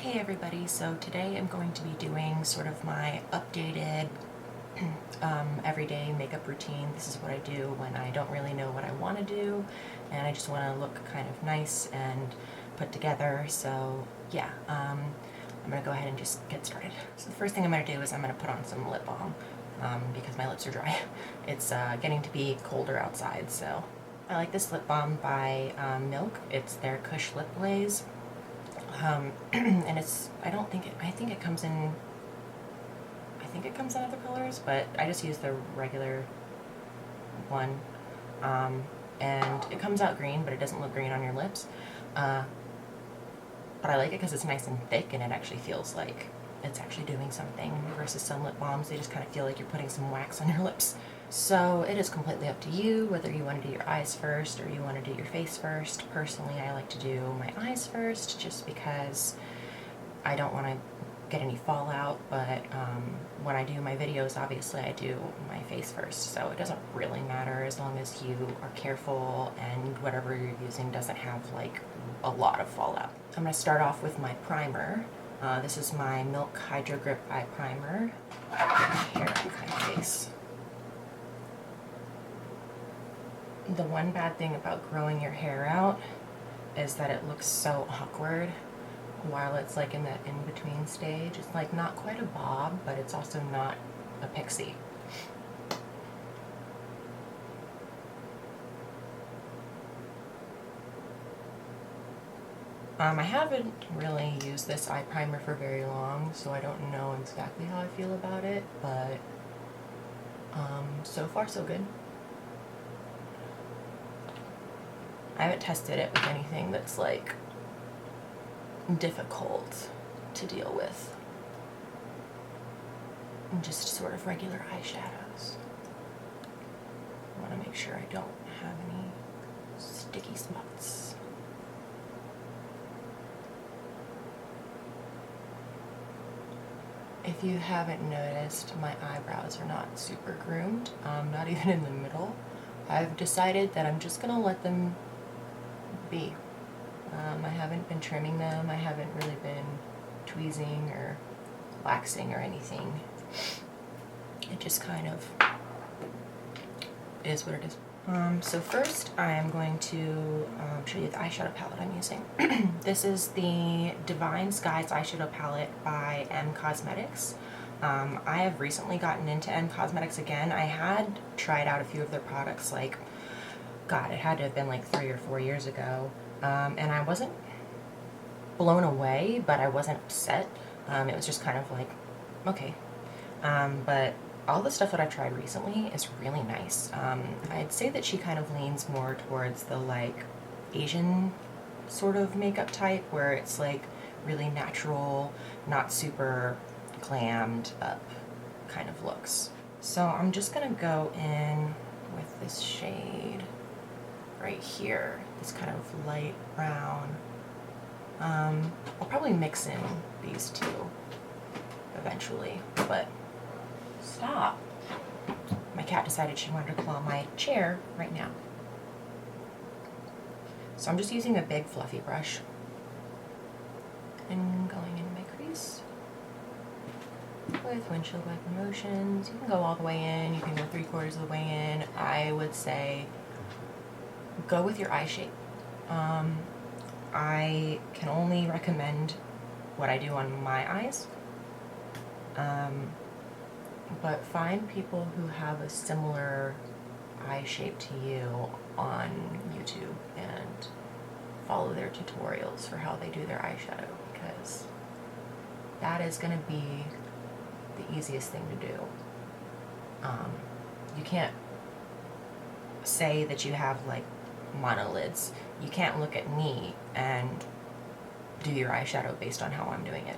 Hey everybody, so today I'm going to be doing sort of my updated everyday makeup routine. This is what I do when I don't really know what I want to do and I just want to look kind of nice and put together. So yeah, I'm going to go ahead and just get started. So the first thing I'm going to do is I'm going to put on some lip balm because my lips are dry. It's getting to be colder outside, so I like this lip balm by Milk. It's their Kush lip glaze. And it's, I think it comes in other colors, but I just use the regular one. And it comes out green, but it doesn't look green on your lips. But I like it because it's nice and thick and it actually feels like it's actually doing something, versus some lip balms, they just kind of feel like you're putting some wax on your lips. So it is completely up to you whether you want to do your eyes first or you want to do your face first. Personally, I like to do my eyes first just because I don't want to get any fallout, but when I do my videos, obviously I do my face first, so it doesn't really matter as long as you are careful and whatever you're using doesn't have like a lot of fallout. I'm going to start off with my primer. This is my Milk Hydro Grip Eye Primer. Here on my face. The one bad thing about growing your hair out is that it looks so awkward while it's like in that in-between stage. It's like not quite a bob, but it's also not a pixie. I haven't really used this eye primer for very long, so I don't know exactly how I feel about it, but so far so good. I haven't tested it with anything that's like difficult to deal with. Just sort of regular eyeshadows. I want to make sure I don't have any sticky spots. If you haven't noticed, my eyebrows are not super groomed, not even in the middle. I've decided that I'm just going to let them be. I haven't been trimming them, I haven't really been tweezing or waxing or anything. It just kind of is what it is. So first I am going to show you the eyeshadow palette I'm using. This is the Divine Skies eyeshadow palette by M Cosmetics. I have recently gotten into M Cosmetics again. I had tried out a few of their products, like, God, it had to have been like 3 or 4 years ago. And I wasn't blown away, but I wasn't upset. It was just kind of like, okay. But all the stuff that I've tried recently is really nice. I'd say that she kind of leans more towards the like Asian sort of makeup type, where it's like really natural, not super glammed up kind of looks. So I'm just gonna go in with this shade right here, this kind of light brown. I'll probably mix in these two eventually, but stop. My cat decided she wanted to claw my chair right now. So I'm just using a big fluffy brush and going into my crease with windshield wiper motions. You can go all the way in, you can go 3/4 of the way in. I would say go with your eye shape. I can only recommend what I do on my eyes, but find people who have a similar eye shape to you on YouTube and follow their tutorials for how they do their eyeshadow, because that is going to be the easiest thing to do. You can't say that you have like monolids. You can't look at me and do your eyeshadow based on how I'm doing it.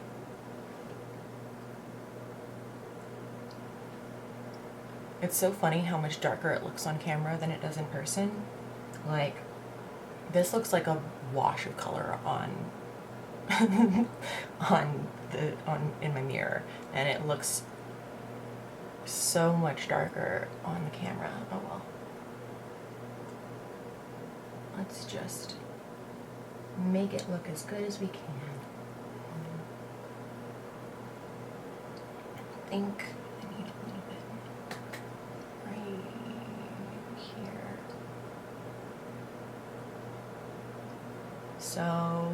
It's so funny how much darker it looks on camera than it does in person. Like, this looks like a wash of color on in my mirror, and it looks so much darker on the camera. Oh well. Let's just make it look as good as we can. think I need a little bit right here. So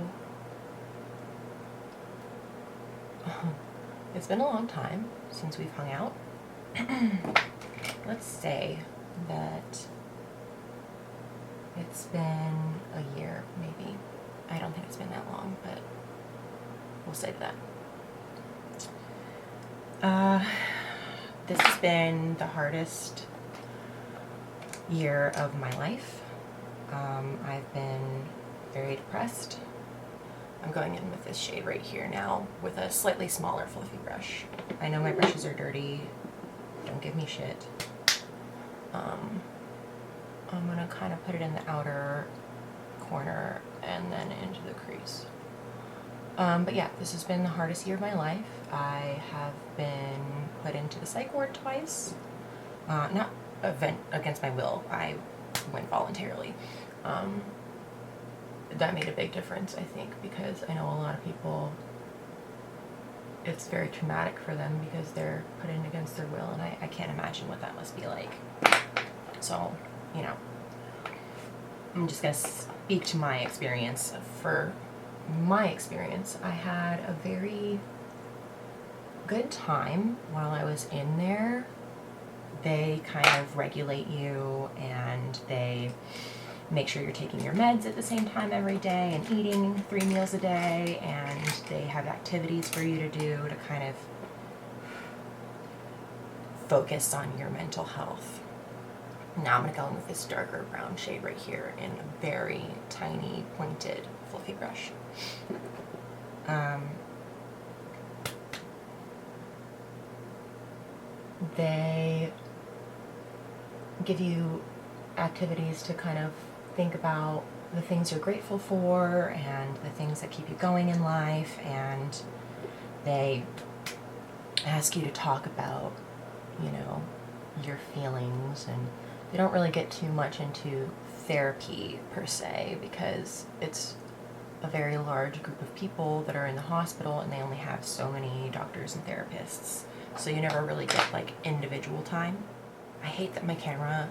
it's been a long time since we've hung out. Let's say that it's been a year, maybe. I don't think it's been that long, but we'll say that. This has been the hardest year of my life. I've been very depressed. I'm going in with this shade right here now with a slightly smaller fluffy brush. I know my brushes are dirty. Don't give me shit. I'm gonna kind of put it in the outer corner and then into the crease. But yeah, this has been the hardest year of my life. I have been put into the psych ward twice. Not against my will. I went voluntarily. That made a big difference, I think, because I know a lot of people, it's very traumatic for them because they're put in against their will, and I can't imagine what that must be like. So, you know, I'm just going to speak to my experience. For my experience, I had a very good time while I was in there. They kind of regulate you, and they make sure you're taking your meds at the same time every day and eating 3 meals a day, and they have activities for you to do to kind of focus on your mental health. Now I'm going to go in with this darker brown shade right here in a very tiny pointed fluffy brush. They give you activities to kind of think about the things you're grateful for and the things that keep you going in life, and they ask you to talk about, you know, your feelings, and they don't really get too much into therapy per se because it's a very large group of people that are in the hospital and they only have so many doctors and therapists, so you never really get like individual time. I hate that my camera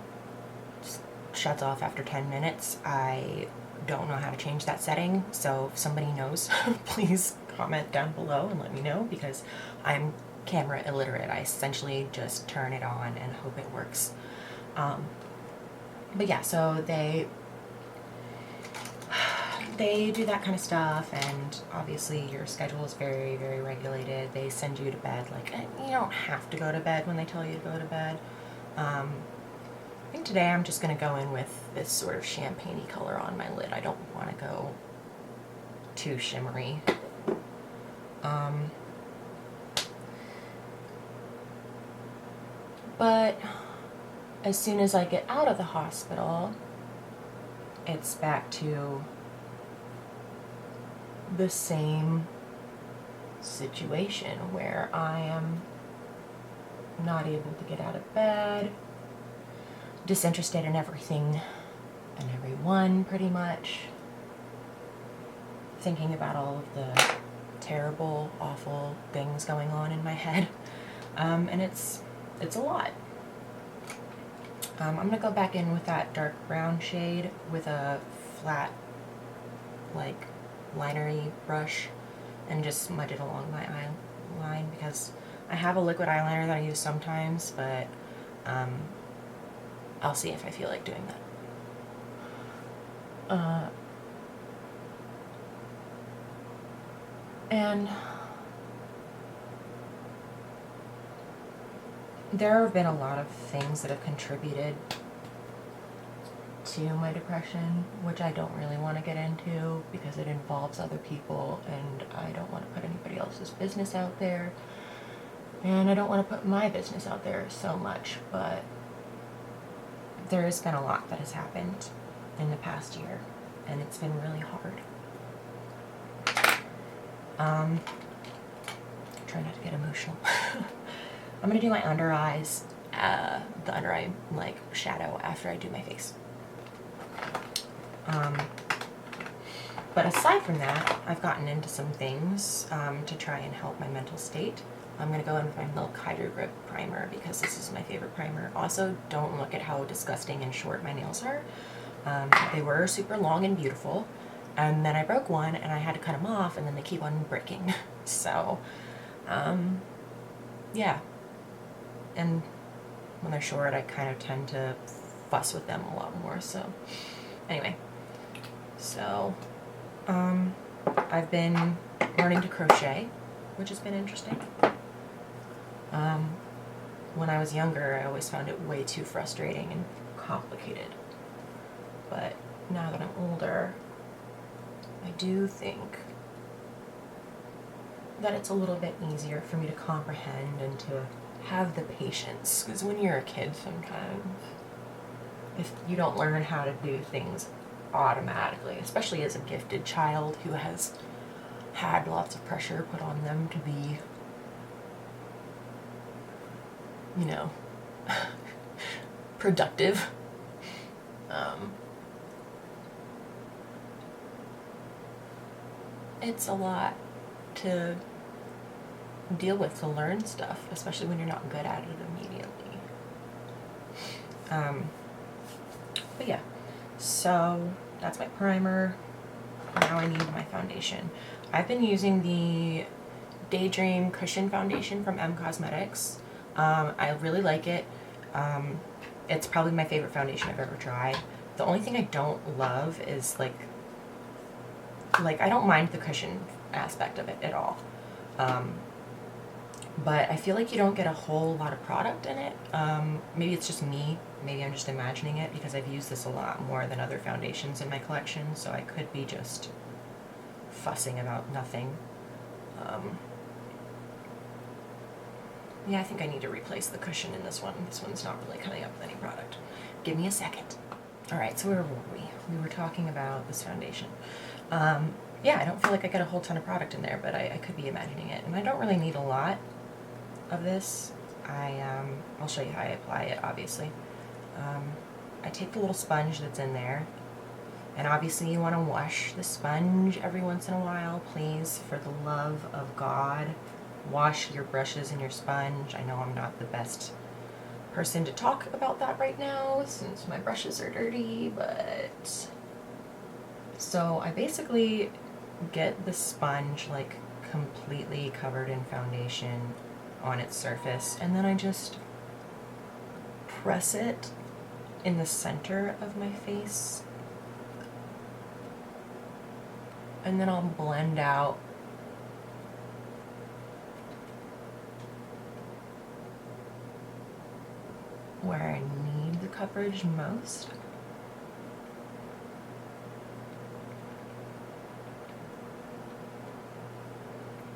just shuts off after 10 minutes. I don't know how to change that setting, so if somebody knows, please comment down below and let me know, because I'm camera illiterate. I essentially just turn it on and hope it works. But yeah, so they do that kind of stuff, and obviously your schedule is very, very regulated. They send you to bed, like, you don't have to go to bed when they tell you to go to bed. I think today I'm just going to go in with this sort of champagne-y color on my lid. I don't want to go too shimmery. But as soon as I get out of the hospital, it's back to the same situation where I am not able to get out of bed, disinterested in everything and everyone pretty much, thinking about all of the terrible, awful things going on in my head, and it's a lot. I'm going to go back in with that dark brown shade with a flat, like, linery brush and just smudge it along my eye line, because I have a liquid eyeliner that I use sometimes, but I'll see if I feel like doing that. And there have been a lot of things that have contributed to my depression, which I don't really want to get into because it involves other people, and I don't want to put anybody else's business out there, and I don't want to put my business out there so much, but there has been a lot that has happened in the past year, and it's been really hard. Try not to get emotional. I'm going to do my under eyes, the under eye like shadow after I do my face. But aside from that, I've gotten into some things to try and help my mental state. I'm going to go in with my Milk Hydro Grip Primer because this is my favorite primer. Also, don't look at how disgusting and short my nails are. They were super long and beautiful, and then I broke one and I had to cut them off, and then they keep on breaking. So, yeah. And when they're short, I kind of tend to fuss with them a lot more. So, anyway. So, I've been learning to crochet, which has been interesting. When I was younger, I always found it way too frustrating and complicated. But now that I'm older, I do think that it's a little bit easier for me to comprehend and to have the patience. Because when you're a kid, sometimes, if you don't learn how to do things automatically, especially as a gifted child who has had lots of pressure put on them to be, you know, productive. It's a lot to deal with, to learn stuff, especially when you're not good at it immediately. But yeah, so that's my primer. Now I need my foundation. I've been using the Daydream Cushion Foundation from M Cosmetics. I really like it. It's probably my favorite foundation I've ever tried. The only thing I don't love is like I don't mind the cushion aspect of it at all. But I feel like you don't get a whole lot of product in it. Maybe it's just me. Maybe I'm just imagining it because I've used this a lot more than other foundations in my collection, so I could be just fussing about nothing. Yeah, I think I need to replace the cushion in this one. This one's not really coming up with any product. Give me a second. Alright, so where were we? We were talking about this foundation. Yeah, I don't feel like I get a whole ton of product in there, but I could be imagining it. And I don't really need a lot of this. I'll show you how I apply it, obviously. I take the little sponge that's in there, and obviously you want to wash the sponge every once in a while, please, for the love of God. Wash your brushes and your sponge. I know I'm not the best person to talk about that right now since my brushes are dirty, but so I basically get the sponge like completely covered in foundation on its surface, and then I just press it in the center of my face, and then I'll blend out where I need the coverage most.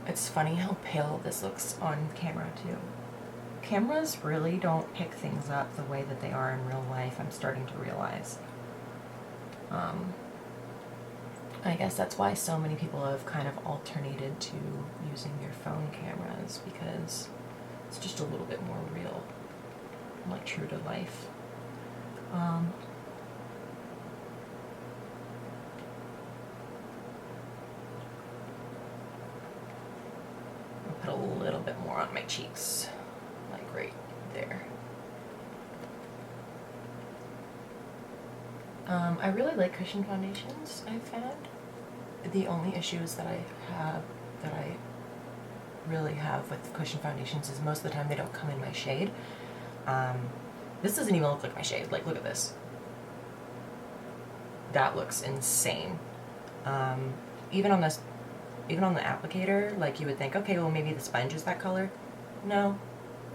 It's funny how pale this looks on camera too. Cameras really don't pick things up the way that they are in real life, I'm starting to realize. I guess that's why so many people have kind of alternated to using their phone cameras, because it's just a little bit more real, like true to life. I'll put a little bit more on my cheeks, like right there. I really like cushion foundations, I've found. The only issues that I really have with cushion foundations is most of the time they don't come in my shade. This doesn't even look like my shade. Like, look at this. That looks insane. Even on the applicator, like you would think, okay, well maybe the sponge is that color. No,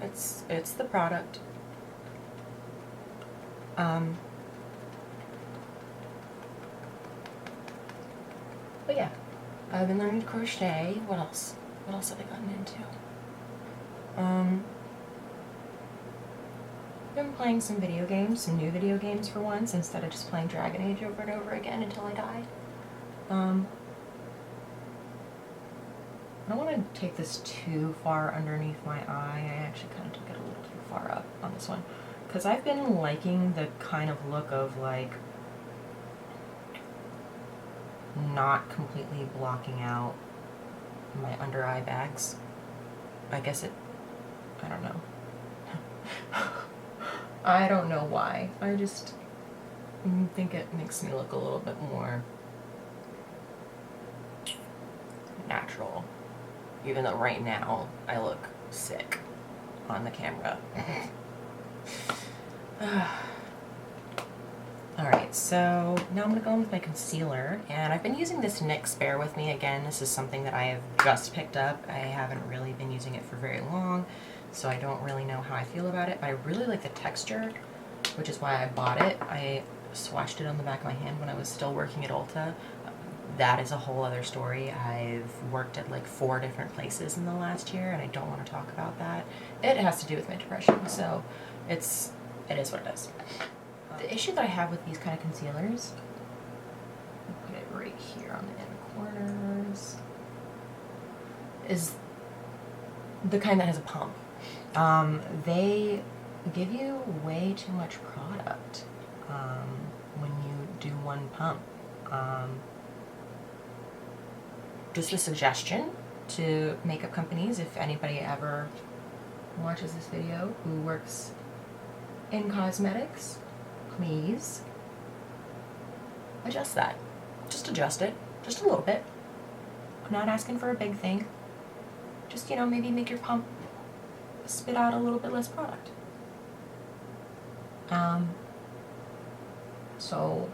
it's the product. But yeah, I've been learning to crochet. What else? What else have I gotten into? Been playing some video games, some new video games for once, instead of just playing Dragon Age over and over again until I die. I don't want to take this too far underneath my eye. I actually kind of took it a little too far up on this one, because I've been liking the kind of look of like not completely blocking out my under eye bags. I guess it, I don't know. I don't know why. I just think it makes me look a little bit more natural. Even though right now I look sick on the camera. Alright, so now I'm going to go in with my concealer, and I've been using this NYX Bear With Me again. This is something that I have just picked up. I haven't really been using it for very long, so I don't really know how I feel about it, but I really like the texture, which is why I bought it. I swatched it on the back of my hand when I was still working at Ulta. That is a whole other story. I've worked at like 4 different places in the last year, and I don't want to talk about that. It has to do with my depression, so it is what it is. The issue that I have with these kind of concealers, I'll put it right here on the inner corners, is the kind that has a pump. They give you way too much product when you do one pump. Just a suggestion to makeup companies, if anybody ever watches this video who works in cosmetics, please adjust that. Just adjust it, just a little bit. I'm not asking for a big thing. Just, you know, maybe make your pump spit out a little bit less product. So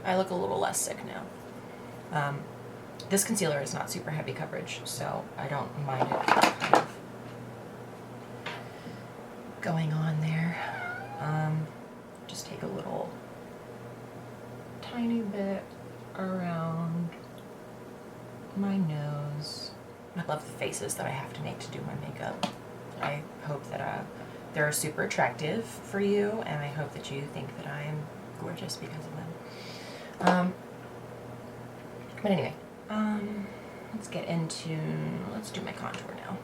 I look a little less sick now. This concealer is not super heavy coverage, so I don't mind it kind of going on there. Just take a little tiny bit around my nose. I love the faces that I have to make to do my makeup. I hope that they're super attractive for you, and I hope that you think that I am gorgeous because of them. But anyway, let's do my contour now.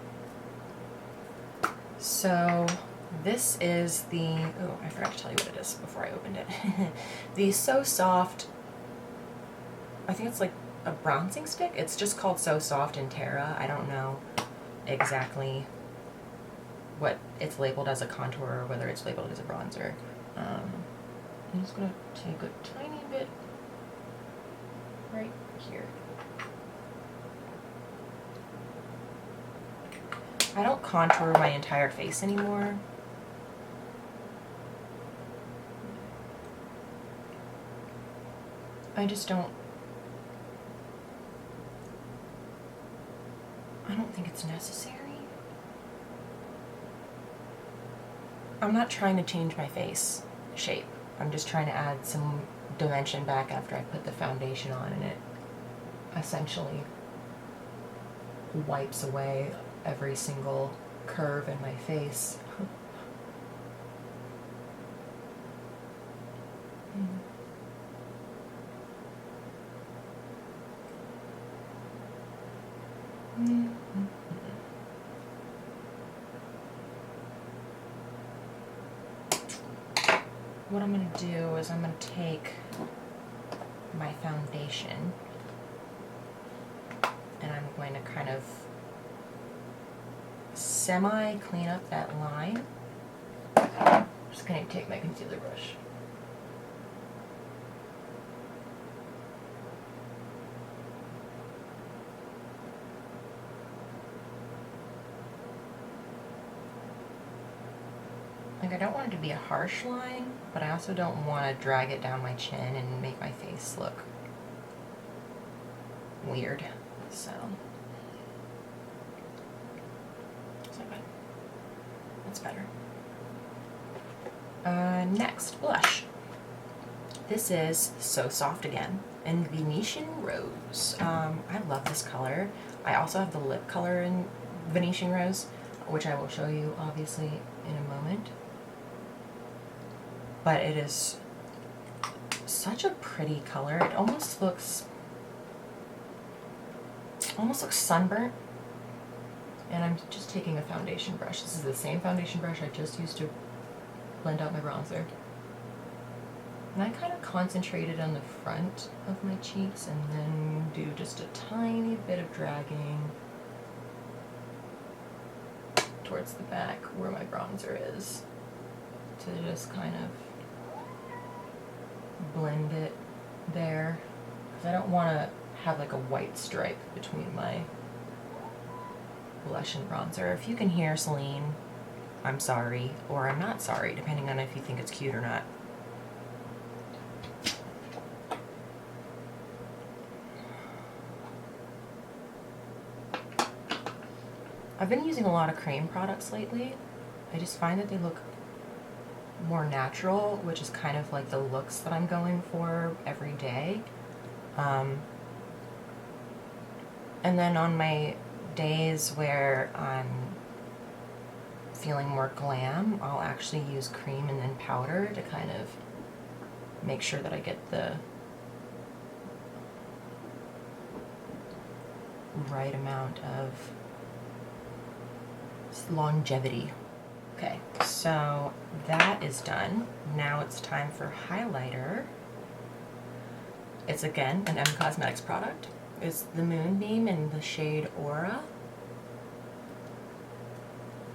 So this is oh, I forgot to tell you what it is before I opened it. The So Soft, I think it's like a bronzing stick. It's just called So Soft in Terra. I don't know exactly what it's labeled as, a contour or whether it's labeled as a bronzer. I'm just going to take a tiny bit right here. I don't contour my entire face anymore. I just don't think it's necessary. I'm not trying to change my face shape. I'm just trying to add some dimension back after I put the foundation on, and it essentially wipes away every single curve in my face. What I'm going to do is I'm going to take my foundation and I'm going to kind of semi-clean up that line. I'm just going to take my concealer brush. Like, I don't want it to be a harsh line, but I also don't want to drag it down my chin and make my face look weird. So it's not bad. That's better. Next, blush. This is So Soft again in Venetian Rose. I love this color. I also have the lip color in Venetian Rose, which I will show you obviously in a moment. But it is such a pretty color. It almost looks sunburnt. And I'm just taking a foundation brush. This is the same foundation brush I just used to blend out my bronzer. And I kind of concentrated on the front of my cheeks and then do just a tiny bit of dragging towards the back where my bronzer is to just kind of blend it there. Because I don't want to have like a white stripe between my blush and bronzer. If you can hear Celine, I'm sorry, or I'm not sorry, depending on if you think it's cute or not. I've been using a lot of cream products lately. I just find that they look more natural, which is kind of like the looks that I'm going for every day. And then on my days where I'm feeling more glam, I'll actually use cream and then powder to kind of make sure that I get the right amount of longevity. Okay, so that is done. Now it's time for highlighter. It's again an M Cosmetics product. It's the Moonbeam in the shade Aura.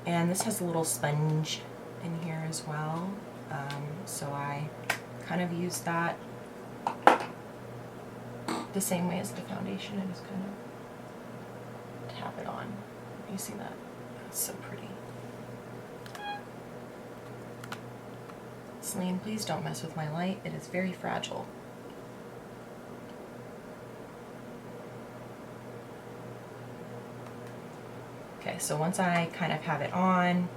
And this has a little sponge in here as well. So I kind of use that the same way as the foundation. I just kind of tap it on. You see that? It's so pretty. Celine, please don't mess with my light. It is very fragile. Okay, so once I kind of have it on,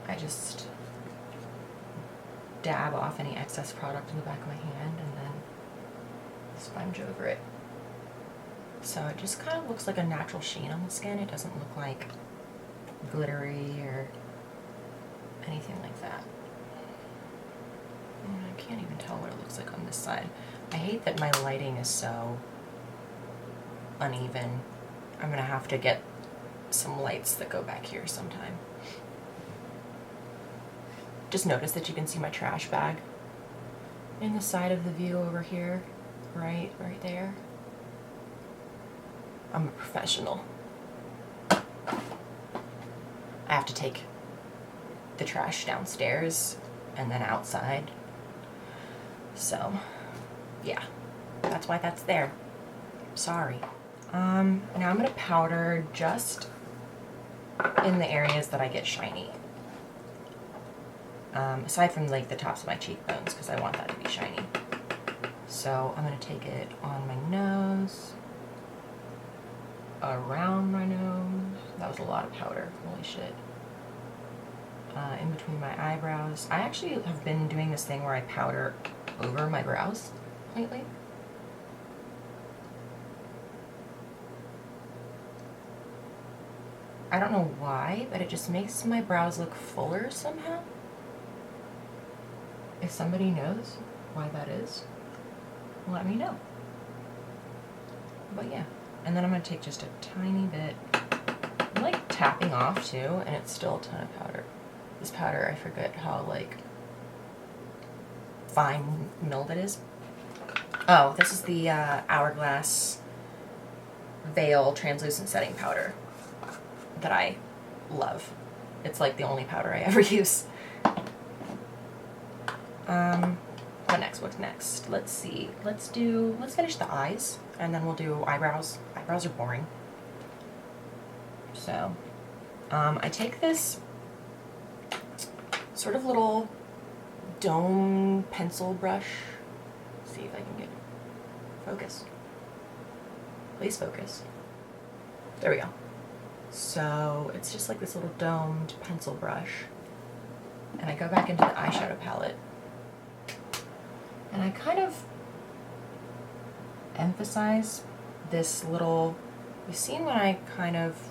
I just dab off any excess product in the back of my hand and then sponge over it. So it just kind of looks like a natural sheen on the skin. It doesn't look like glittery or anything like that. And I can't even tell what it looks like on this side. I hate that my lighting is so uneven. I'm gonna have to get some lights that go back here sometime. Just notice that you can see my trash bag in the side of the view over here, right there. I'm a professional. I have to take the trash downstairs and then outside. So, yeah, that's why that's there. Sorry. Now I'm gonna powder just in the areas that I get shiny. Aside from like the tops of my cheekbones, because I want that to be shiny. So I'm gonna take it on my nose, around my nose. That was a lot of powder, holy shit. In between my eyebrows. I actually have been doing this thing where I powder over my brows lately. I don't know why, but it just makes my brows look fuller somehow. If somebody knows why that is, let me know. But yeah, and then I'm gonna take just a tiny bit. I'm like tapping off too, and it's still a ton of powder. This powder, I forget how like fine milled it is. Oh, this is the Hourglass Veil Translucent Setting Powder that I love. It's like the only powder I ever use. What's next? Let's see. Let's finish the eyes and then we'll do eyebrows. Eyebrows are boring. So, I take this sort of little dome pencil brush. Let's see if I can get focus. Please focus. There we go. So it's just like this little domed pencil brush. And I go back into the eyeshadow palette. And I kind of emphasize this little, you've seen when I kind of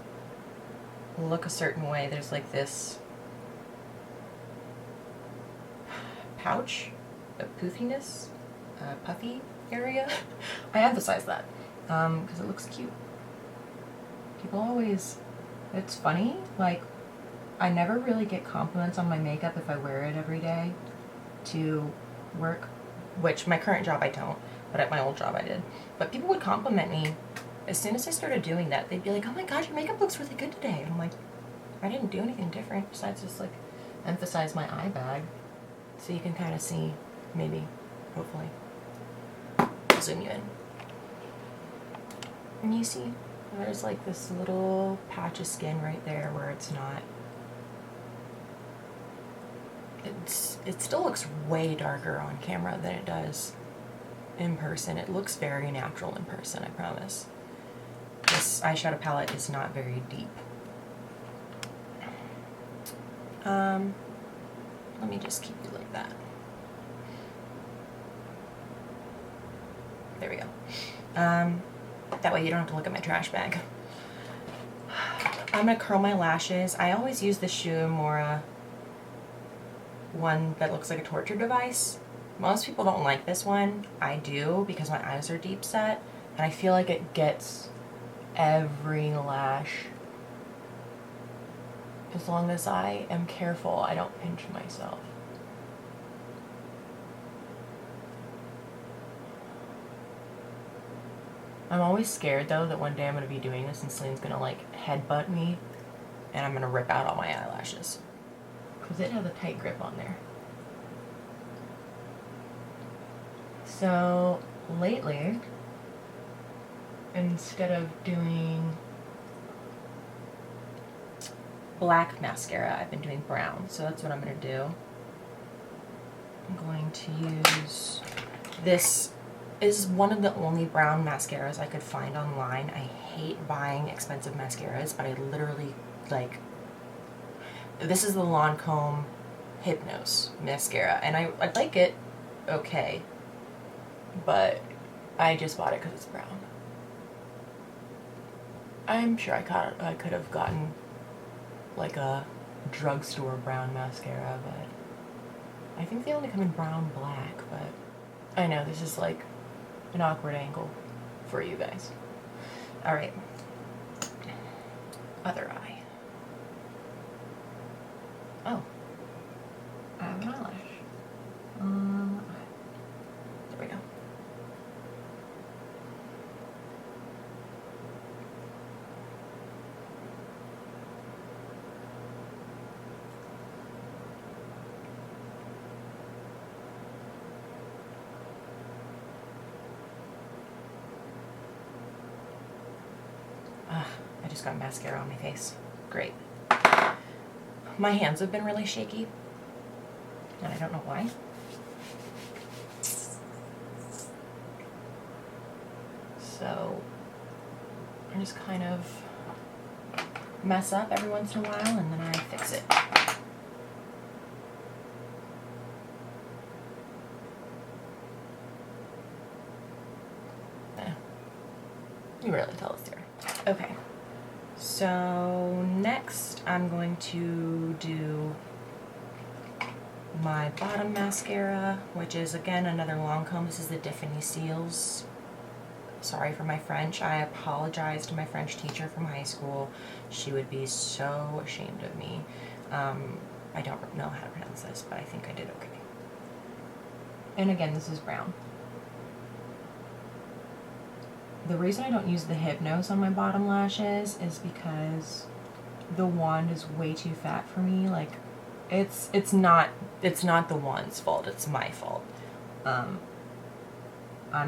look a certain way, there's like this pouch, a poofiness, puffy area. I emphasize that because it looks cute. People always, it's funny, like I never really get compliments on my makeup if I wear it every day. to work, which my current job I don't, but at my old job I did. But people would compliment me as soon as I started doing that. They'd be like, "Oh my gosh, your makeup looks really good today." And I'm like, I didn't do anything different besides just like emphasize my eye bag. So you can kind of see, maybe, hopefully. I'll zoom you in. And you see, there's like this little patch of skin right there where it's not. It still looks way darker on camera than it does in person. It looks very natural in person, I promise. This eyeshadow palette is not very deep. Let me just keep you like that. There we go. That way you don't have to look at my trash bag. I'm gonna curl my lashes. I always use the Shuimura one that looks like a torture device. Most people don't like this one. I do, because my eyes are deep set, and I feel like it gets every lash. As long as I am careful, I don't pinch myself. I'm always scared though that one day I'm going to be doing this and Celine's going to like headbutt me and I'm going to rip out all my eyelashes. Because it has a tight grip on there. So lately, instead of doing black mascara, I've been doing brown. So that's what I'm going to do. I'm going to use this. Is one of the only brown mascaras I could find online. I hate buying expensive mascaras, but I literally, like, this is the Lancôme Hypnôse mascara, and I like it okay, but I just bought it because it's brown. I'm sure I could have gotten like a drugstore brown mascara, but I think they only come in brown black, but I know this is like an awkward angle for you guys. All right, other eye. Oh, I have an eyelash. There we go. I just got mascara on my face. Great. My hands have been really shaky, and I don't know why. So I just kind of mess up every once in a while, and then I fix it. You really tell it's here. Okay. So next I'm going to do my bottom mascara, which is again another Lancôme. This is the Définicils. Sorry for my French. I apologize to my French teacher from high school. She would be so ashamed of me. I don't know how to pronounce this, but I think I did okay. And again, this is brown. The reason I don't use the Hypnôse on my bottom lashes is because the wand is way too fat for me. Like, it's not the wand's fault, it's my fault. I'm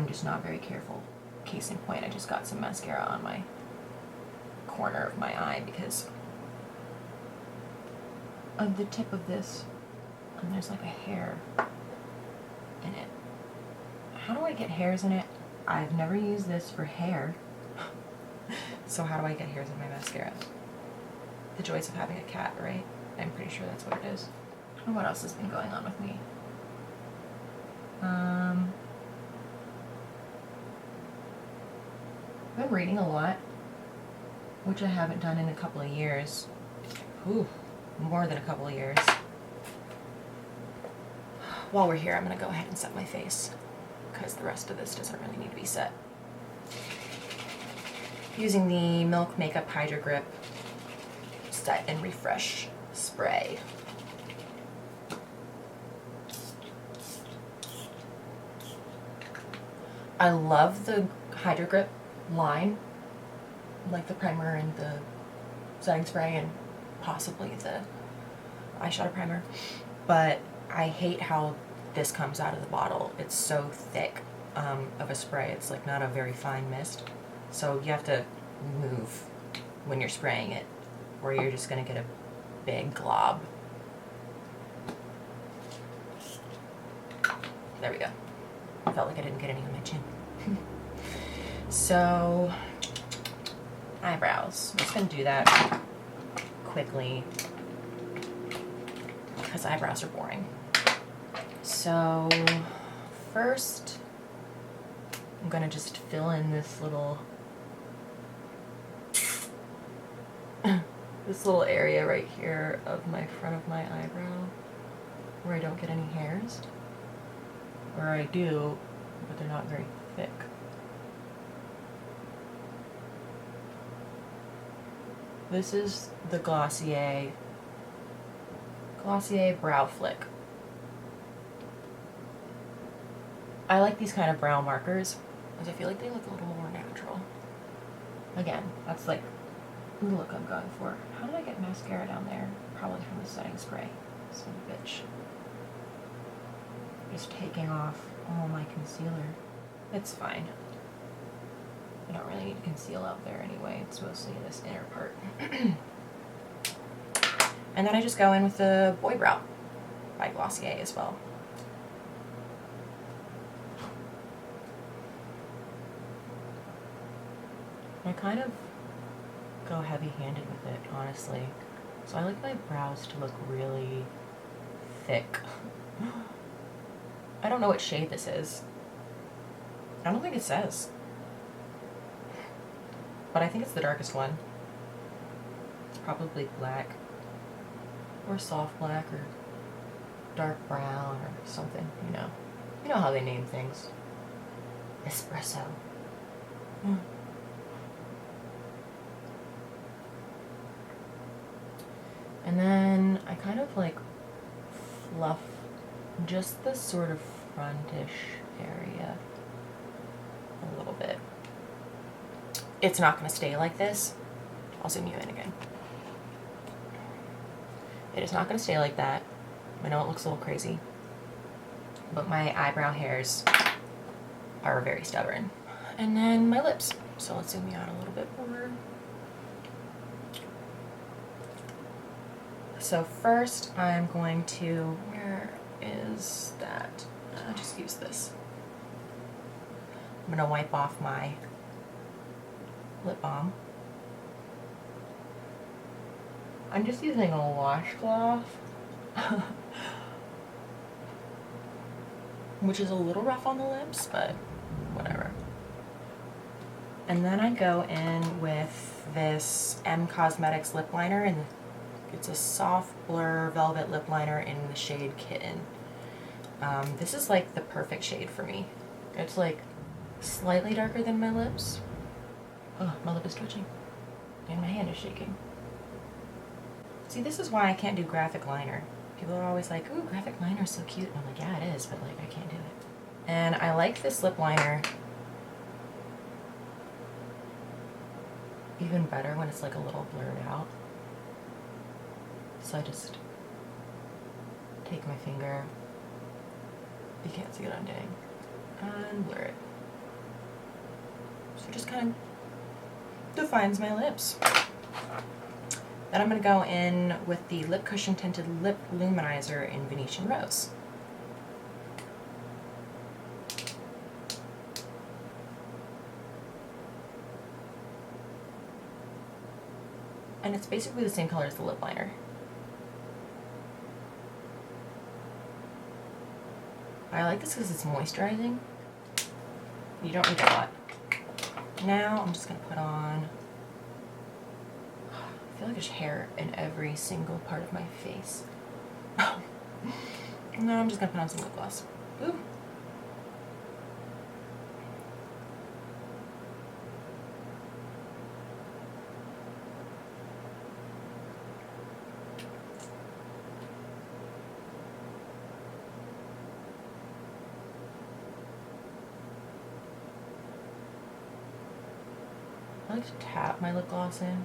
just not very careful. Case in point, I just got some mascara on my corner of my eye because of the tip of this, and there's like a hair in it. How do I get hairs in it? I've never used this for hair. So how do I get hairs in my mascara? The joys of having a cat, right? I'm pretty sure that's what it is. And what else has been going on with me? I've been reading a lot, which I haven't done in a couple of years. Ooh, more than a couple of years. While we're here, I'm gonna go ahead and set my face, because the rest of this doesn't really need to be set. Using the Milk Makeup Hydro Grip Set and Refresh Spray. I love the Hydro Grip line, like the primer and the setting spray and possibly the eyeshadow primer, but I hate how this comes out of the bottle. It's so thick of a spray. It's like not a very fine mist, so you have to move when you're spraying it, or you're just gonna get a big glob. There we go. I felt like I didn't get any on my chin. So, eyebrows. I'm just gonna do that quickly because eyebrows are boring. So, first, I'm gonna just fill in this little area right here of my front of my eyebrow where I don't get any hairs. Or I do, but they're not very thick. This is the Glossier Brow Flick. I like these kind of brow markers because I feel like they look a little more natural. Again, that's like the look I'm going for. How did I get mascara down there? Probably from the setting spray. Son of a bitch. Just taking off all my concealer. It's fine. I don't really need to conceal out there anyway. It's mostly this inner part. And then I just go in with the Boy Brow by Glossier as well. I kind of go heavy-handed with it, honestly. So I like my brows to look really thick. I don't know what shade this is. I don't think it says. But I think it's the darkest one. It's probably black. Or soft black or dark brown or something, you know. You know how they name things. Espresso. And then I kind of like fluff just the sort of frontish area a little bit. It's not going to stay like this. I'll zoom you in again. It is not going to stay like that. I know it looks a little crazy, but my eyebrow hairs are very stubborn. And then my lips. So let's zoom you out a little bit more. So first I'm going to, where is that? I'll just use this. I'm going to wipe off my lip balm. I'm just using a washcloth, which is a little rough on the lips, but whatever. And then I go in with this M Cosmetics lip liner, and it's a soft blur velvet lip liner in the shade Kitten. This is like the perfect shade for me. It's like slightly darker than my lips. Oh, my lip is twitching and my hand is shaking. See, this is why I can't do graphic liner. People are always like, ooh, graphic liner is so cute. And I'm like, yeah, it is, but like, I can't do it. And I like this lip liner even better when it's like a little blurred out. So I just take my finger, you can't see what I'm doing, and blur it. So it just kind of defines my lips. Then I'm going to go in with the Lip Cushion Tinted Lip Luminizer in Venetian Rose. And it's basically the same color as the lip liner. I like this because it's moisturizing. You don't need a lot. Now I'm just going to put on, I feel like there's hair in every single part of my face. And then I'm just going to put on some lip gloss. Ooh. like to tap my lip gloss in.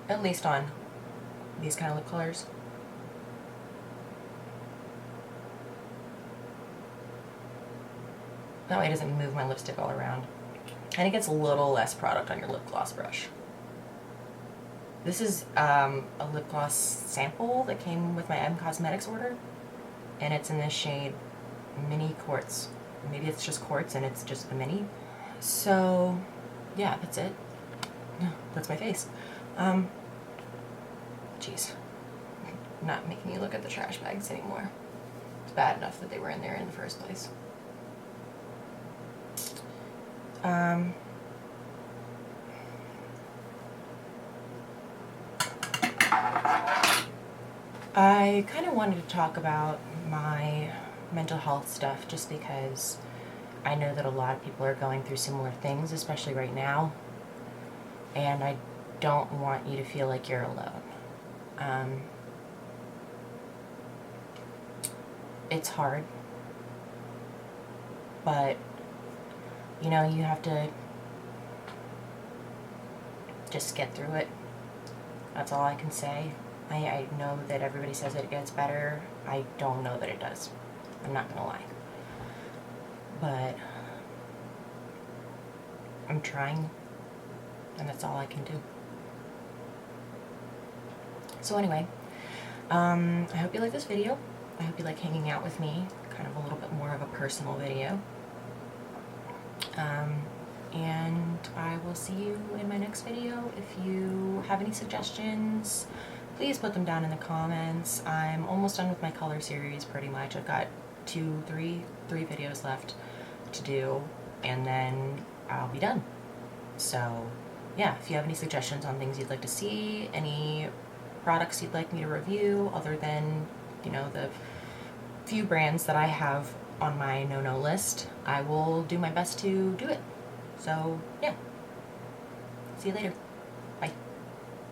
At least on these kind of lip colors. That way it doesn't move my lipstick all around. And it gets a little less product on your lip gloss brush. This is a lip gloss sample that came with my M Cosmetics order. And it's in this shade Mini Quartz. Maybe it's just Quartz and it's just the mini. So, yeah, that's it. That's my face. Jeez. Not making me look at the trash bags anymore. It's bad enough that they were in there in the first place. I kind of wanted to talk about my mental health stuff just because I know that a lot of people are going through similar things, especially right now, and I don't want you to feel like you're alone. It's hard, but you know, you have to just get through it. That's all I can say. I know that everybody says it gets better. I don't know that it does. I'm not gonna lie. But I'm trying, and that's all I can do. So anyway, I hope you like this video. I hope you like hanging out with me, kind of a little bit more of a personal video. And I will see you in my next video. If you have any suggestions, please put them down in the comments. I'm almost done with my color series pretty much. I've got three videos left to do, and then I'll be done. So yeah, if you have any suggestions on things you'd like to see, any products you'd like me to review other than, you know, the few brands that I have on my no-no list, I will do my best to do it. So yeah, see you later.